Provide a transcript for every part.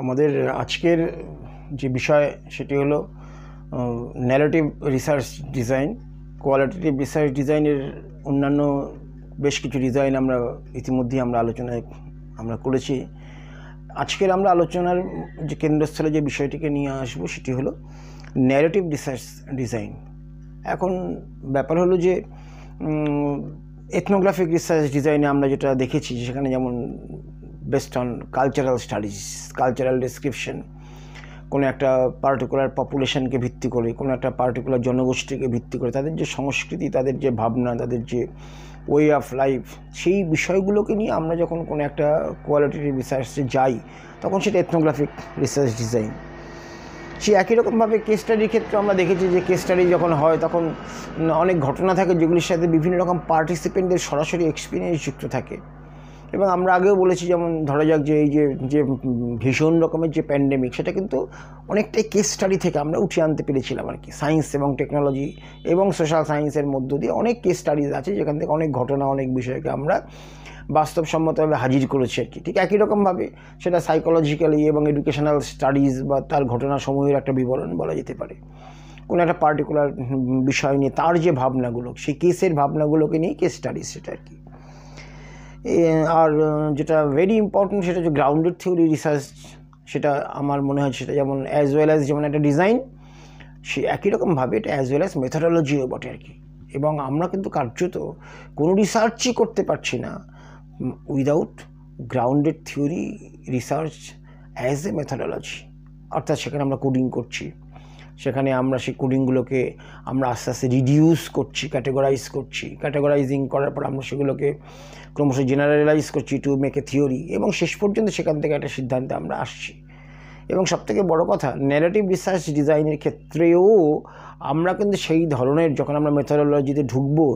আমাদের আজকের যে বিষয় সেটি হলো narrative research design. Qualitative research ডিজাইনের অন্যান্য বেশ কিছু ডিজাইন আমরা ইতিমধ্যেই আলোচনায় করেছি। আজকের আমরা আলোচনার যে কেন্দ্রস্থলে যে বিষয়টিকে নিয়ে আসবো সেটি হলো ন্যারেটিভ রিসার্চ ডিজাইন। এখন ব্যাপার হলো যে এথনোগ্রাফিক রিসার্চ ডিজাইনে আমরা যেটা দেখেছি সেখানে যেমন based on cultural studies, cultural description, কোনো একটা পার্টিকুলার পপুলেশনকে ভিত্তি করে, কোনো একটা পার্টিকুলার জনগোষ্ঠীকে ভিত্তি করে তাদের যে সংস্কৃতি, তাদের যে ভাবনা, তাদের যে ওয়ে অফ লাইফ, সেই বিষয়গুলোকে নিয়ে আমরা যখন কোনো একটা কোয়ালিটেটিভ রিসার্চে যাই তখন সেটা এথনোগ্রাফিক রিসার্চ ডিজাইন। সেই একই রকমভাবে কেস স্টাডির ক্ষেত্রে আমরা দেখেছি যে কেস স্টাডি যখন হয় তখন অনেক ঘটনা থাকে যেগুলির সাথে বিভিন্ন রকম পার্টিসিপেন্টদের সরাসরি এক্সপিরিয়েন্স যুক্ত থাকে। এবং আমরা আগেও বলেছি, যেমন ধরা যাক যে এই যে ভীষণ রকমের যে প্যান্ডেমিক, সেটা কিন্তু অনেকটাই কেস স্টাডি থেকে আমরা উঠিয়ে আনতে পেরেছিলাম আর কি। সায়েন্স এবং টেকনোলজি এবং সোশ্যাল সায়েন্সের মধ্য দিয়ে অনেক কেস স্টাডিজ আছে যেখান থেকে অনেক ঘটনা, অনেক বিষয়কে আমরা বাস্তবসম্মতভাবে হাজির করেছি আর কি। ঠিক একই রকমভাবে সেটা সাইকোলজিক্যালি এবং এডুকেশনাল স্টাডিজ বা তার ঘটনাসমূহের একটা বিবরণ বলা যেতে পারে। কোনো একটা পার্টিকুলার বিষয় নিয়ে তার যে ভাবনাগুলো, সেই কেসের ভাবনাগুলোকে নিয়ে কেস স্টাডিজ, সেটা আর কি। আর যেটা ভেরি ইম্পর্টেন্ট সেটা হচ্ছে গ্রাউন্ডেড থিওরি রিসার্চ। সেটা আমার মনে হয় সেটা যেমন অ্যাজ ওয়েল অ্যাজ যেমন একটা ডিজাইন, সে একই রকমভাবে এটা অ্যাজ ওয়েল অ্যাজ মেথোডোলজিও বটে আর কি। এবং আমরা কিন্তু কার্যত কোনো রিসার্চই করতে পারছি না without grounded theory research as a methodology. অর্থাৎ সেখানে আমরা কোডিং করছি, সেখানে আমরা সেই কোডিংগুলোকে আমরা আস্তে আস্তে রিডিউস করছি, ক্যাটেগরাইজ করছি, ক্যাটেগরাইজিং করার পর আমরা সেগুলোকে ক্রমশ জেনারেলাইজ করছি টু মেক এ থিওরি, এবং শেষ পর্যন্ত সেখান থেকে একটা সিদ্ধান্তে আমরা আসছি। এবং সবথেকে বড় কথা, ন্যারেটিভ রিসার্চ ডিজাইনের ক্ষেত্রেও আমরা কিন্তু সেই ধরনের, যখন আমরা মেথোডোলজিতে ঢুকবো,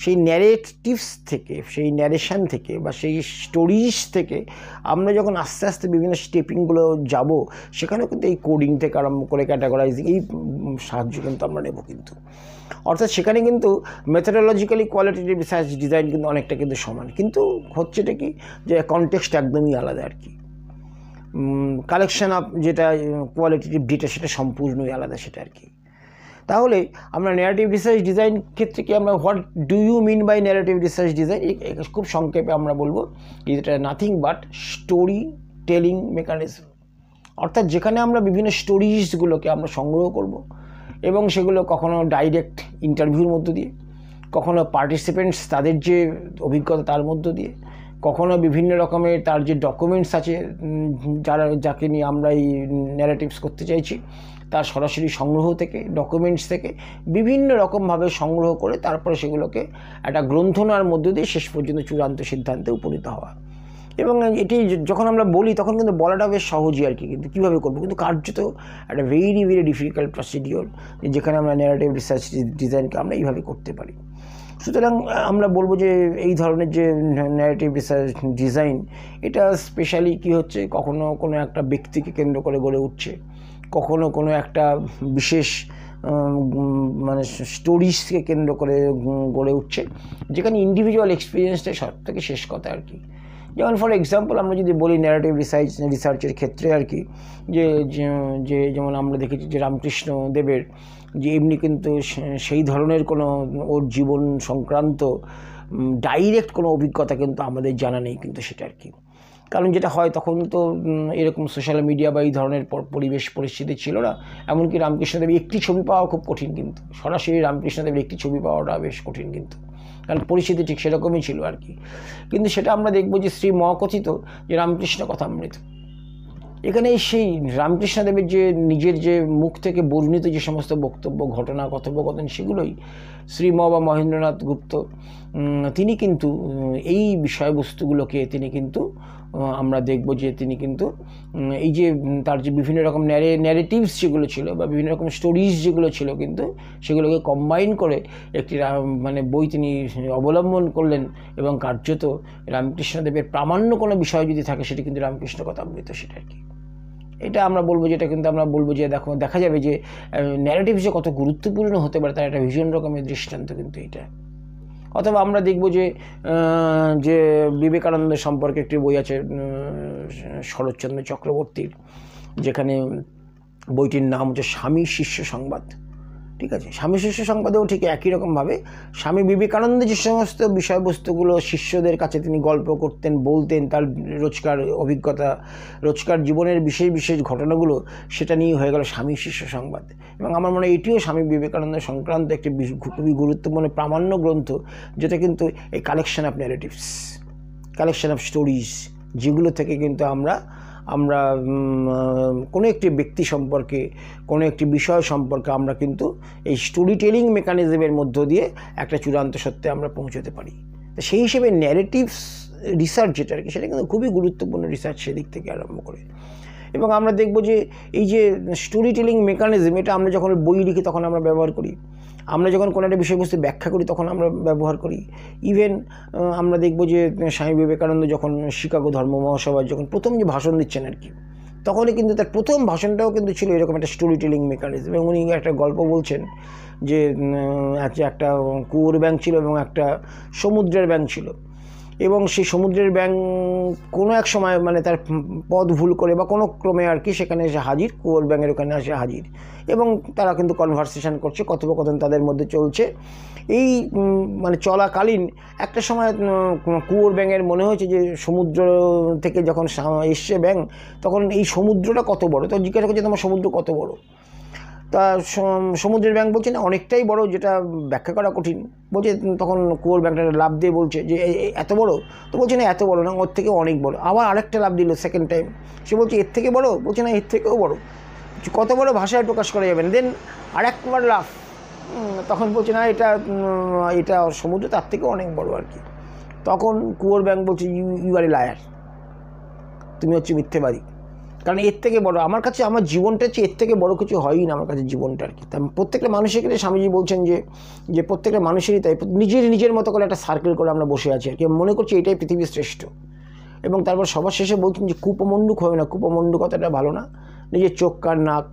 সেই ন্যারেটিভস থেকে, সেই ন্যারেশন থেকে বা সেই স্টোরিজ থেকে আমরা যখন আস্তে আস্তে বিভিন্ন স্টেপিংগুলো যাব, সেখানেও কিন্তু এই কোডিং থেকে আরম্ভ করে ক্যাটাগরাইজিং, এই সাহায্য কিন্তু আমরা নেব কিন্তু। অর্থাৎ সেখানে কিন্তু মেথোডোলজিক্যালি কোয়ালিটেটিভ রিসার্চ ডিজাইন কিন্তু অনেকটা কিন্তু সমান, কিন্তু হচ্ছেটা কি যে কনটেক্সট একদমই আলাদা আর কি। কালেকশন অফ যেটা কোয়ালিটেটিভ ডেটা সেটা সম্পূর্ণই আলাদা সেটা আর কি। তাহলে আমরা ন্যারেটিভ রিসার্চ ডিজাইন ক্ষেত্রে কি আমরা what do you mean by narrative research design, খুব সংক্ষেপে আমরা বলবো যেটা nothing but story telling mechanism. অর্থাৎ যেখানে আমরা বিভিন্ন স্টোরিজগুলোকে আমরা সংগ্রহ করব এবং সেগুলো কখনো ডাইরেক্ট ইন্টারভিউর মধ্য দিয়ে, কখনো পার্টিসিপেন্টস তাদের যে অভিজ্ঞতা তার মধ্য দিয়ে, কখনো বিভিন্ন রকমের তার যে ডকুমেন্টস আছে যাকে নিয়ে আমরা এই ন্যারেটিভস করতে চাইছি তার সরাসরি সংগ্রহ থেকে, ডকুমেন্টস থেকে বিভিন্ন রকমভাবে সংগ্রহ করে তারপরে সেগুলোকে একটা গ্রন্থনার মধ্য দিয়ে শেষ পর্যন্ত চূড়ান্ত সিদ্ধান্তে উপনীত হওয়া। এবং এটি যখন আমরা বলি তখন কিন্তু বলাটা বেশ সহজই আর কি, কিন্তু কীভাবে করবো, কিন্তু কার্যত একটা ভেরি ভেরি ডিফিকাল্ট প্রসিডিওর, যেখানে আমরা ন্যারেটিভ রিসার্চ ডিজাইনকে আমরা এইভাবে করতে পারি। সুতরাং আমরা বলবো যে এই ধরনের যে ন্যারেটিভ রিসার্চ ডিজাইন, এটা স্পেশালি কি হচ্ছে, কখনো কোনো একটা ব্যক্তিকে কেন্দ্র করে গড়ে উঠছে, কখনো কোনো একটা বিশেষ মানে স্টোরিজকে কেন্দ্র করে গড়ে উঠছে, যেখানে ইন্ডিভিজুয়াল এক্সপিরিয়েন্সটাই সব থেকে শেষ কথা আর কি। যেমন ফর এক্সাম্পল আমরা যদি বলি ন্যারেটিভ রিসার্চের ক্ষেত্রে আর কি, যে যেমন আমরা দেখেছি যে রামকৃষ্ণ দেবের যে এমনি কিন্তু সেই ধরনের কোনো ওর জীবন সংক্রান্ত ডাইরেক্ট কোনো অভিজ্ঞতা কিন্তু আমাদের জানা নেই কিন্তু সেটা আর কি। কারণ যেটা হয় তখন তো এরকম সোশ্যাল মিডিয়া বা এই ধরনের পরিবেশ পরিস্থিতি ছিল না। এমনকি রামকৃষ্ণদেবের একটি ছবি পাওয়া খুব কঠিন, কিন্তু সরাসরি রামকৃষ্ণদেবের একটি ছবি পাওয়াটা বেশ কঠিন কিন্তু, কারণ পরিস্থিতি ঠিক সেরকমই ছিল আর কি। কিন্তু সেটা আমরা দেখবো যে শ্রী মকথিত যে রামকৃষ্ণ কথামৃত, এখানে সেই রামকৃষ্ণদেবের যে নিজের যে মুখ থেকে বর্ণিত যে সমস্ত বক্তব্য, ঘটনা, কথোপকথন, সেগুলোই শ্রী বা মহেন্দ্রনাথ গুপ্ত তিনি কিন্তু এই বিষয়বস্তুগুলোকে তিনি কিন্তু আমরা দেখব যে তিনি কিন্তু এই যে তার যে বিভিন্ন রকম ন্যারেটিভস যেগুলো ছিল বা বিভিন্ন রকম স্টোরিজ যেগুলো ছিল, কিন্তু সেগুলোকে কম্বাইন করে একটি মানে বই তিনি অবলম্বন করলেন। এবং কার্যত রামকৃষ্ণদেবের প্রামাণ্য কোনো বিষয় যদি থাকে সেটা কিন্তু রামকৃষ্ণ কথামৃত সেটা আর কি। এটা আমরা বলবো, যেটা কিন্তু আমরা বলবো যে দেখা যাবে যে ন্যারেটিভ যে কত গুরুত্বপূর্ণ হতে পারে তার একটা ভীষণ রকমের দৃষ্টান্ত কিন্তু এটা। অথবা আমরা দেখব যে যে বিবেকানন্দের সম্পর্কে একটি বই আছে শরৎচন্দ্র চক্রবর্তীর, যেখানে বইটির নাম হচ্ছে স্বামী শিষ্য সংবাদ। ঠিক আছে, স্বামী শিষ্য সংবাদেও ঠিক একই রকমভাবে স্বামী বিবেকানন্দ যে সমস্ত বিষয়বস্তুগুলো শিষ্যদের কাছে তিনি গল্প করতেন, বলতেন, তার রোজকার অভিজ্ঞতা, রোজকার জীবনের বিশেষ বিশেষ ঘটনাগুলো, সেটা নিয়ে হয়ে গেল স্বামী শিষ্য সংবাদ। এবং আমার মনে হয় এটিও স্বামী বিবেকানন্দ সংক্রান্ত একটি খুবই গুরুত্বপূর্ণ প্রামাণ্য গ্রন্থ, যেটা কিন্তু এই collection of narratives, collection of stories, যেগুলো থেকে কিন্তু আমরা কোনো একটি ব্যক্তি সম্পর্কে, কোনো একটি বিষয় সম্পর্কে আমরা কিন্তু এই স্টোরি টেলিং মেকানিজমের মধ্য দিয়ে একটা চূড়ান্ত সত্যে আমরা পৌঁছতে পারি। তো সেই হিসেবে ন্যারেটিভস রিসার্চ যেটা আর কি, সেটা কিন্তু খুবই গুরুত্বপূর্ণ রিসার্চ সেদিক থেকে আরম্ভ করে। এবং আমরা দেখব যে এই যে স্টোরি টেলিং মেকানিজম, এটা আমরা যখন বই লিখি তখন আমরা ব্যবহার করি, আমরা যখন কোনো একটা বিষয়বস্তু ব্যাখ্যা করি তখন আমরা ব্যবহার করি। ইভেন আমরা দেখব যে স্বামী বিবেকানন্দ যখন শিকাগো ধর্ম মহাসভায় যখন প্রথম যে ভাষণ দিচ্ছেন আর কি, তখনই কিন্তু তার প্রথম ভাষণটাও কিন্তু ছিল এরকম একটা স্টোরি টেলিং মেকানিজম। এবং উনি একটা গল্প বলছেন যে একটা কুয়োর ব্যাঙ ছিল এবং একটা সমুদ্রের ব্যাঙ ছিল, এবং সেই সমুদ্রের ব্যাঙ কোনো এক সময় মানে তার পথ ভুল করে বা কোনো ক্রমে আর কি সেখানে এসে হাজির, কুয়োর ব্যাঙের ওখানে এসে হাজির, এবং তারা কিন্তু কনভারসেশন করছে, কথোপকথন তাদের মধ্যে চলছে। এই মানে চলাকালীন একটা সময় কুয়োর ব্যাঙের মনে হয়েছে যে সমুদ্র থেকে যখন এসছে ব্যাঙ, তখন এই সমুদ্রটা কত বড়, তো জিজ্ঞাসা করছে তোমার সমুদ্র কত বড়। তা সমুদ্রের ব্যাঙ বলছে না অনেকটাই বড়, যেটা ব্যাখ্যা করা কঠিন। বলছে তখন কুয়োর ব্যাঙটা লাফ দিয়ে বলছে যে এত বড়, তো বলছে না এত বড় না, ওর থেকে অনেক বড়। আবার আরেকটা লাফ দিল সেকেন্ড টাইম, সে বলছে এর থেকে বড়, বলছে না এর থেকেও বড়। কত বড় ভাষায় প্রকাশ করা যাবে না। দেন আরেকবার লাফ, তখন বলছে না এটা সমুদ্র তার থেকেও অনেক বড় আর কি। তখন কুয়োর ব্যাঙ বলছে ইউ আর এ লায়ার, তুমি হচ্ছে মিথ্যেবাদী, কারণ এর থেকে বড় আমার কাছে আমার জীবনটা হচ্ছে এর থেকে বড় কিছু হয়ই না আমার কাছে জীবনটা আর কি। তাই প্রত্যেকটা মানুষের ক্ষেত্রে স্বামীজি বলছেন যে প্রত্যেকটা মানুষেরই তাই নিজের মতো করে একটা সার্কেল করে আমরা বসে আছি আর কি, মনে করছি এটাই পৃথিবীর শ্রেষ্ঠ। এবং তারপর সবার শেষে বলছেন যে কূপমণ্ডুক হবে না, কূপমণ্ডুক কথাটা ভালো না, নিজের চোখ কান নাক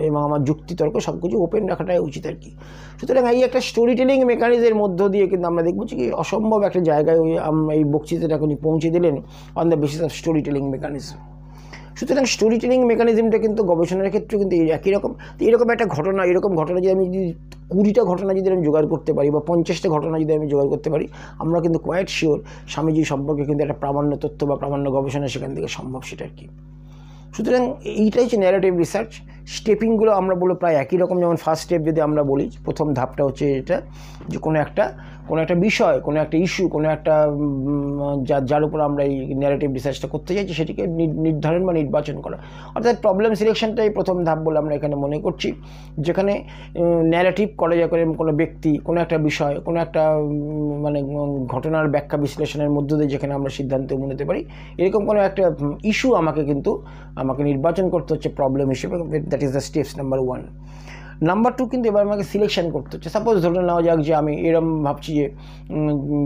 এবং আমার যুক্তিতর্ক সব কিছু ওপেন রাখাটাই উচিত আর কি। সুতরাং এই একটা স্টোরি টেলিং মেকানিজমের মধ্য দিয়ে কিন্তু আমরা দেখবো যে কি অসম্ভব একটা জায়গায় এই বক্তৃতাটা উনি পৌঁছে দিলেন on the basis of story telling mechanism. সুতরাং স্টোরি টেলিং মেকানিজমটা কিন্তু গবেষণার ক্ষেত্রে কিন্তু একই রকম। এরকম একটা ঘটনা, এরকম ঘটনা যদি আমি 20টা ঘটনা যদি আমি জোগাড় করতে পারি বা 50টা ঘটনা যদি আমি জোগাড় করতে পারি, আমরা কিন্তু কোয়াইট শিওর স্বামীজি সম্পর্কে কিন্তু একটা প্রামাণ্য তথ্য বা প্রামাণ্য গবেষণা সেখান থেকে সম্ভব সেটা আর কি। সুতরাং এইটাই হচ্ছে ন্যারেটিভ রিসার্চ। স্টেপিংগুলো আমরা বলে প্রায় একই রকম। যেমন ফার্স্ট স্টেপ যদি আমরা বলি, প্রথম ধাপটা হচ্ছে এটা যে কোনো একটা বিষয়, কোনো একটা ইস্যু, কোনো একটা যার উপর আমরা এই ন্যারেটিভ রিসার্চটা করতে চাইছি সেটিকে নির্ধারণ বা নির্বাচন করা, অর্থাৎ প্রবলেম সিলেকশনটাই প্রথম ধাপ বলে আমরা এখানে মনে করছি, যেখানে ন্যারেটিভ করা যায় করে কোনো ব্যক্তি, কোনো একটা বিষয়, কোনো একটা মানে ঘটনার ব্যাখ্যা বিশ্লেষণের মধ্য দিয়ে যেখানে আমরা সিদ্ধান্ত নিতে পারি, এরকম কোনো একটা ইস্যু আমাকে নির্বাচন করতে হচ্ছে প্রবলেম হিসেবে। That is the steps number 1। Number 2 কিন্তু এবার আমাকে সিলেকশন করতে হচ্ছে। সাপোজ ধরে নেওয়া যাক যে আমি এরকম ভাবছি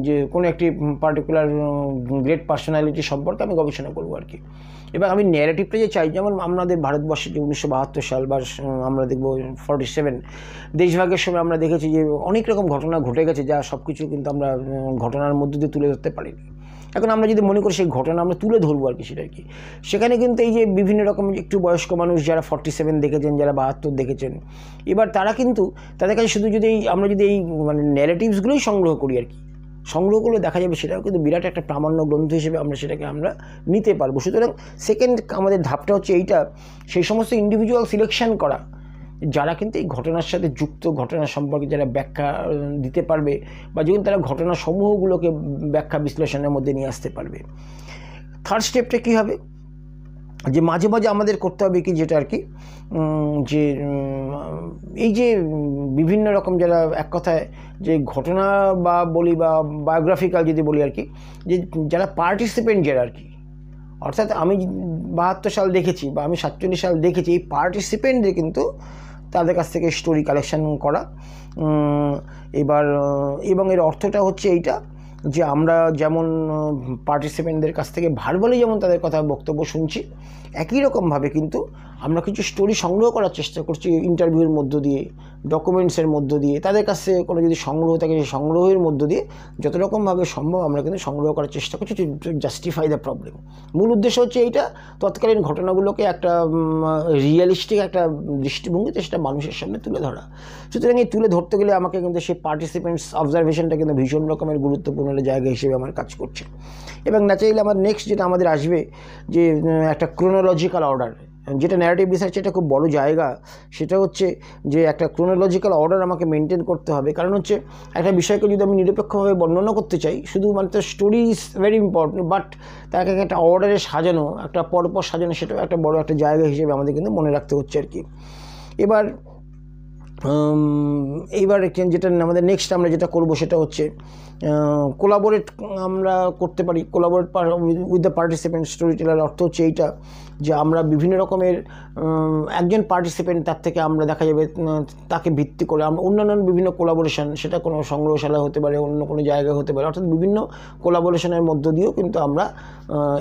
যে কোনো একটি পার্টিকুলার গ্রেট পার্সোনালিটি সম্পর্কে আমি গবেষণা করবো আর কি। এবার আমি ন্যারেটিভটা যে চাই, যেমন আমাদের ভারতবর্ষে যে 1972 সাল বা আমরা দেখব 47 দেশভাগের সময় আমরা দেখেছি যে অনেক রকম ঘটনা ঘটে গেছে, যা সব কিছু কিন্তু আমরা ঘটনার মধ্যে দিয়ে তুলে ধরতে পারিনি। এখন আমরা যদি মনে করি সেই ঘটনা আমরা তুলে ধরবো আর কি, সেটা আর কি। সেখানে কিন্তু এই যে বিভিন্ন রকম একটু বয়স্ক মানুষ যারা 47 দেখেছেন, যারা 72 দেখেছেন, এবার তারা কিন্তু তাদের কাছে শুধু যদি আমরা যদি এই মানে ন্যারেটিভসগুলোই সংগ্রহ করি আর কি, সংগ্রহ করলে দেখা যাবে সেটাও কিন্তু বিরাট একটা প্রামাণ্য গ্রন্থ হিসেবে সেটাকে আমরা নিতে পারবো। সুতরাং সেকেন্ড আমাদের ধাপটা হচ্ছে এইটা, সেই সমস্ত ইন্ডিভিজুয়াল সিলেকশন করা যারা কিন্তু এই ঘটনার সাথে যুক্ত, ঘটনা সম্পর্কে যারা ব্যাখ্যা দিতে পারবে বা যখন তারা ঘটনা সমূহগুলোকে ব্যাখ্যা বিশ্লেষণের মধ্যে নিয়ে আসতে পারবে। থার্ড স্টেপটা কী হবে, যে মাঝে মাঝে আমাদের করতে হবে কি, যেটা আর কি যে এই যে বিভিন্ন রকম যারা এক কথায় যে ঘটনা বা বলি বা বায়োগ্রাফিক্যাল যদি বলি আর কি, যে যারা পার্টিসিপেন্ট যারা আর কি, অর্থাৎ আমি 72 সাল দেখেছি বা আমি 47 সাল দেখেছি, এই পার্টিসিপেন্টদের কিন্তু তাদের কাছ থেকে স্টোরি কালেকশন করা। এবং এর অর্থটা হচ্ছে এইটা যে আমরা যেমন পার্টিসিপেন্টদের কাছ থেকে ভার্বালি যেমন তাদের কথা বক্তব্য শুনছি, একই রকমভাবে কিন্তু আমরা কিছু স্টোরি সংগ্রহ করার চেষ্টা করছি ইন্টারভিউর মধ্য দিয়ে, ডকুমেন্টসের মধ্য দিয়ে, তাদের কাছ থেকে কোনো যদি সংগ্রহ থাকে সেই সংগ্রহের মধ্য দিয়ে যত রকমভাবে সম্ভব আমরা কিন্তু সংগ্রহ করার চেষ্টা করছি টু জাস্টিফাই দ্য প্রবলেম। মূল উদ্দেশ্য হচ্ছে এইটা, তৎকালীন ঘটনাগুলোকে একটা রিয়েলিস্টিক একটা দৃষ্টিভঙ্গিতে সেটা মানুষের সামনে তুলে ধরা। সুতরাং এই তুলে ধরতে গেলে আমাকে কিন্তু সেই পার্টিসিপেন্টস অবজারভেশনটা কিন্তু ভীষণ রকমের গুরুত্বপূর্ণ জায়গা হিসেবে আমার কাজ করছে। এবং ন্যাচারালি আমার নেক্সট যেটা আমাদের আসবে যে একটা ক্রোনোলজিক্যাল অর্ডার, যেটা ন্যারেটিভ রিসার্চ এটা খুব বড় জায়গা, সেটা হচ্ছে যে একটা ক্রোনোলজিক্যাল অর্ডার আমাকে মেনটেন করতে হবে। কারণ হচ্ছে একটা বিষয়কে যদি আমি নিরপেক্ষভাবে বর্ণনা করতে চাই, শুধুমাত্র story is very important, but তাকে একটা অর্ডারে সাজানো, একটা পরপর সাজানো, সেটাও একটা বড় একটা জায়গা হিসেবে আমাদের কিন্তু মনে রাখতে হচ্ছে আর কি। এইবার যেটা আমাদের নেক্সট আমরা যেটা করব সেটা হচ্ছে কোলাবোরেট আমরা করতে পারি, collaborate with the participant story teller. অর্থ হচ্ছে এইটা যে আমরা বিভিন্ন রকমের একজন পার্টিসিপেন্ট, তার থেকে আমরা দেখা যাবে তাকে ভিত্তি করে আমরা অন্যান্য বিভিন্ন কোলাবোরেশন, সেটা কোনো সংগ্রহশালা হতে পারে, অন্য কোনো জায়গা হতে পারে, অর্থাৎ বিভিন্ন কোলাবোরেশনের মধ্য দিয়েও কিন্তু আমরা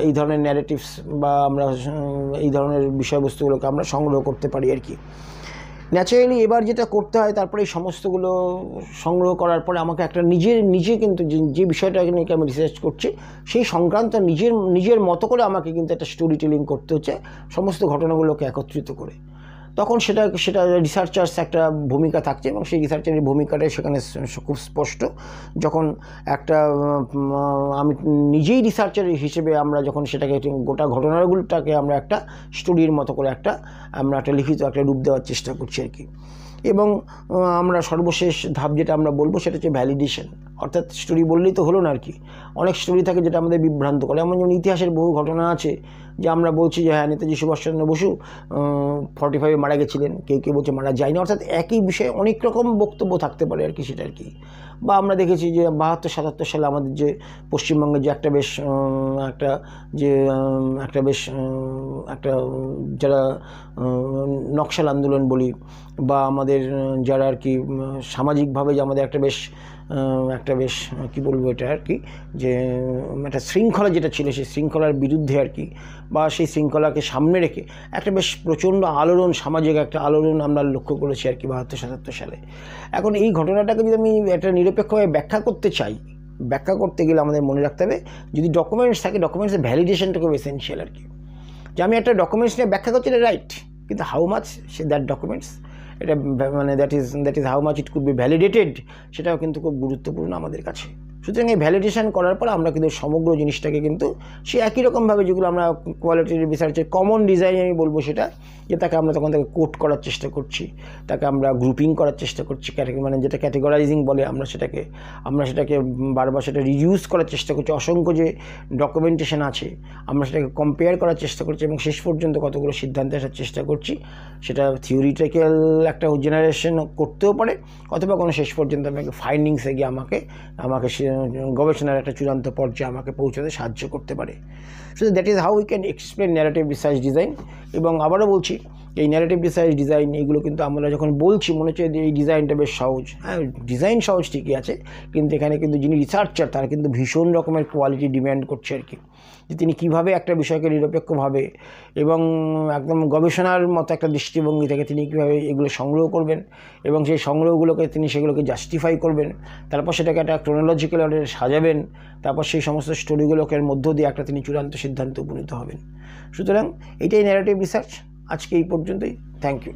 এই ধরনের ন্যারেটিভস বা আমরা এই ধরনের বিষয়বস্তুগুলোকে আমরা সংগ্রহ করতে পারি আর কি। ন্যাচারালি এবার যেটা করতে হয়, তারপরে এই সমস্তগুলো সংগ্রহ করার পরে আমাকে একটা নিজে কিন্তু যে বিষয়টা নিয়ে আমি রিসার্চ করছি সেই সংক্রান্ত নিজের মতো করে আমাকে কিন্তু একটা স্টোরি টেলিং করতে হচ্ছে, সমস্ত ঘটনাগুলোকে একত্রিত করে। তখন সেটা রিসার্চার্স একটা ভূমিকা থাকছে এবং সেই রিসার্চারের ভূমিকাটাই সেখানে খুব স্পষ্ট। যখন একটা আমি নিজেই রিসার্চার হিসেবে আমরা যখন সেটাকে গোটা ঘটনাগুলোটাকে আমরা একটা স্টোরির মতো করে আমরা একটা লিখিত একটা রূপ দেওয়ার চেষ্টা করছি আর কি। এবং আমরা সর্বশেষ ধাপ যেটা আমরা বলবো সেটা হচ্ছে ভ্যালিডেশন। অর্থাৎ স্টোরি বললেই তো হলো না আর কি, অনেক স্টোরি থাকে যেটা আমাদের বিভ্রান্ত করে। এমন যেমন ইতিহাসের বহু ঘটনা আছে যে আমরা বলছি যে হ্যাঁ নেতাজি সুভাষচন্দ্র বসু 45-এ মারা গেছিলেন, কেউ বলছে মারা যায়নি। অর্থাৎ একই বিষয়ে অনেক রকম বক্তব্য থাকতে পারে আর কি, সেটা আর কি। বা আমরা দেখেছি যে 72-77 সালে আমাদের যে পশ্চিমবঙ্গে যে একটা যারা নকশাল আন্দোলন বলি, বা আমাদের যারা আর কি সামাজিকভাবে যে আমাদের একটা বেশ কী বলবো এটা আর কি, যে একটা শৃঙ্খলা যেটা ছিল সেই শৃঙ্খলার বিরুদ্ধে আর কি, বা সেই শৃঙ্খলাকে সামনে রেখে একটা বেশ প্রচণ্ড আলোড়ন, সামাজিক একটা আলোড়ন আমরা লক্ষ্য করেছি আর কি 72-77 সালে। এখন এই ঘটনাটাকে যদি আমি একটা নিরপেক্ষভাবে ব্যাখ্যা করতে চাই, ব্যাখ্যা করতে গেলে আমাদের মনে রাখতে হবে যদি ডকুমেন্টস থাকে, ডকুমেন্টসের ভ্যালিডেশনটা খুব এসেনশিয়াল আর কি। যে আমি একটা ডকুমেন্টস নিয়ে ব্যাখ্যা করছি, এটা রাইট, কিন্তু হাউ মাচ দ্যাট ডকুমেন্টস, এটা মানে that is how much it could be validated, সেটাও কিন্তু খুব গুরুত্বপূর্ণ আমাদের কাছে। সুতরাং এই ভ্যালিডেশন করার পর আমরা কিন্তু সমগ্র জিনিসটাকে কিন্তু সে একই রকমভাবে যেগুলো আমরা কোয়ালিটেটিভ রিসার্চের কমন ডিজাইন আমি বলবো সেটা, যে তাকে আমরা তখন তাকে কোড করার চেষ্টা করছি, তাকে আমরা গ্রুপিং করার চেষ্টা করছি, মানে যেটা ক্যাটেগরাইজিং বলে, আমরা সেটাকে বারবার সেটা রিডিউস করার চেষ্টা করছি। অসংখ্য যে ডকুমেন্টেশন আছে আমরা সেটাকে কম্পেয়ার করার চেষ্টা করছি এবং শেষ পর্যন্ত কতগুলো সিদ্ধান্তে আসার চেষ্টা করছি। সেটা থিওরিটিক্যাল একটা জেনারেশন করতেও পারে, অথবা কোনো শেষ পর্যন্ত আমাকে ফাইন্ডিংসে গিয়ে আমাকে গবেষণার একটা চূড়ান্ত পর্যায়ে আমাকে পৌঁছাতে সাহায্য করতে পারে। So that is how we can explain narrative research design. এবং আবারও বলছি, এই ন্যারেটিভ রিসার্চ ডিজাইন এইগুলো কিন্তু আমরা যখন বলছি মনে হচ্ছে যে এই ডিজাইনটা বেশ সহজ। হ্যাঁ, ডিজাইন সহজ ঠিকই আছে, কিন্তু এখানে কিন্তু যিনি রিসার্চার তারা কিন্তু ভীষণ রকমের কোয়ালিটি ডিম্যান্ড করছে আর কি, যে তিনি কীভাবে একটা বিষয়কে নিরপেক্ষভাবে এবং একদম গবেষণার মতো একটা দৃষ্টিভঙ্গি থেকে তিনি কীভাবে এগুলো সংগ্রহ করবেন এবং সেই সংগ্রহগুলোকে তিনি সেগুলোকে জাস্টিফাই করবেন, তারপর সেটাকে একটা ক্রোনোলজিক্যাল অর্ডারে সাজাবেন, তারপর সেই সমস্ত স্টোরিগুলোকে মধ্য দিয়ে একটা তিনি চূড়ান্ত সিদ্ধান্তে উপনীত হবেন। সুতরাং এটাই ন্যারেটিভ রিসার্চ। আজকে এই পর্যন্তই। Thank you.